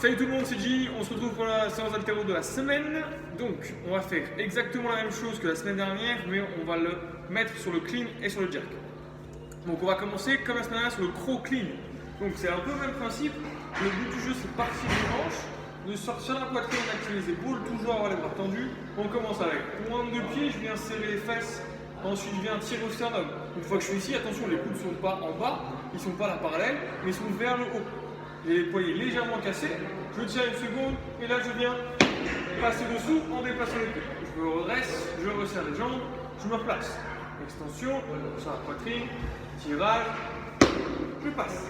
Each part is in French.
Salut tout le monde, c'est J. On se retrouve pour la séance d'haltéro de la semaine. Donc, on va faire exactement la même chose que la semaine dernière, mais on va le mettre sur le clean et sur le jerk. Donc, on va commencer comme la semaine dernière sur le crow clean. Donc, c'est un peu le même principe. Le but du jeu, c'est de partir du hanche, de sortir la poitrine, d'activer les épaules, toujours avoir les bras tendus. On commence avec pointe de pied, je viens serrer les fesses. Ensuite, je viens tirer au sternum. Une fois que je suis ici, attention, les coudes ne sont pas en bas, ils ne sont pas à la parallèle, mais ils sont vers le haut. J'ai les poignets légèrement cassés, je tiens une seconde, et là je viens passer dessous en déplaçant les pieds. Je me redresse, je resserre les jambes, je me replace. Extension, sur la poitrine, tirage, je passe.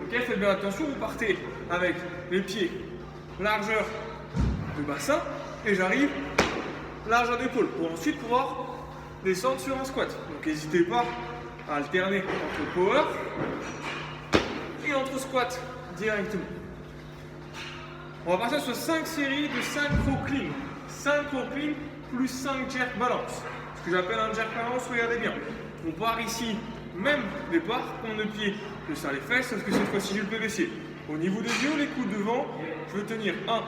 Ok, faites bien attention, vous partez avec les pieds largeur de bassin, et j'arrive largeur d'épaule, pour ensuite pouvoir descendre sur un squat. Donc n'hésitez pas à alterner entre power et entre squat directement. On va partir sur 5 séries de 5 crow clean. 5 crow clean plus 5 jerk balance. Ce que j'appelle un jerk balance, regardez bien. On part ici, même départ, pointe de pied, je serre les fesses, sauf que cette fois-ci j'ai le PVC. Au niveau des yeux, les coudes devant, je veux tenir 1,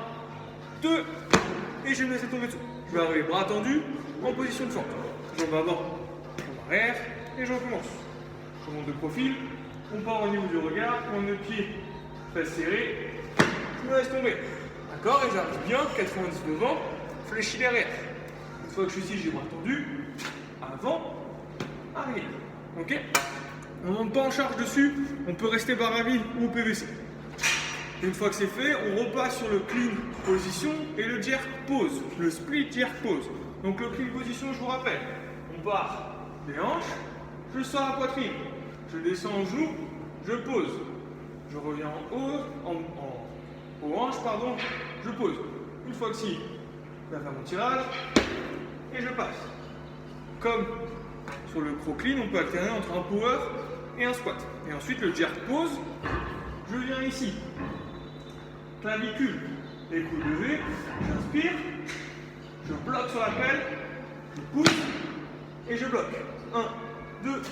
2, et je vais me laisser tomber dessous. Je vais arriver bras tendus en position de fente. Jambe avant, jambe arrière, et je recommence. Je remonte de profil, on part au niveau du regard, pointe de pied, fesses serrées, je me laisse tomber. D'accord? Et j'arrive bien, 90 devant, fléchis derrière. Une fois que je suis ici, j'ai les bras tendus, avant, arrière. Ok? On ne monte pas en charge dessus, on peut rester barre à vide ou au PVC. Une fois que c'est fait, on repasse sur le clean position et le jerk pose, le split jerk pose. Donc le clean position, je vous rappelle, on part des hanches, je sors la poitrine, je descends en genou, je pose. Je reviens en haut, aux hanches, pardon, je pose. Une fois que si, je vais faire mon tirage et je passe. Comme sur le crow clean, on peut alterner entre un power et un squat. Et ensuite le jerk pose, je viens ici. Clavicule, les coudes levés, j'inspire, je bloque sur la pelle, je pousse et je bloque. 1, 2,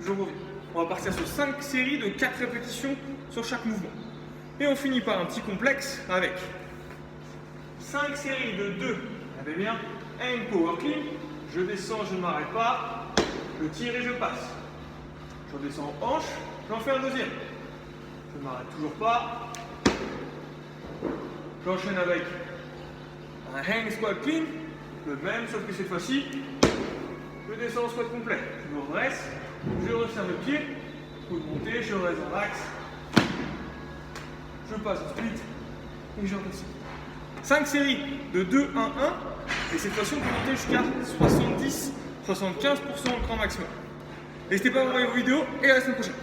je reviens. On va partir sur 5 séries de 4 répétitions sur chaque mouvement. Et on finit par un petit complexe avec 5 séries de 2, regardez bien, and power clean, je descends, je ne m'arrête pas, je tire et je passe. Je redescends en hanche, j'en fais un deuxième. Je ne m'arrête toujours pas. J'enchaîne avec un hang squat clean, le même, sauf que cette fois-ci, je descends en squat complet. Je me redresse, je resserre le pied, coup de montée, je reste en axe, je passe au split et je redescends. 5 séries de 2, 1, 1, et cette fois-ci, on peut monter jusqu'à 70-75% de cran maximum. N'hésitez pas à m'envoyer vos vidéos et à la semaine prochaine.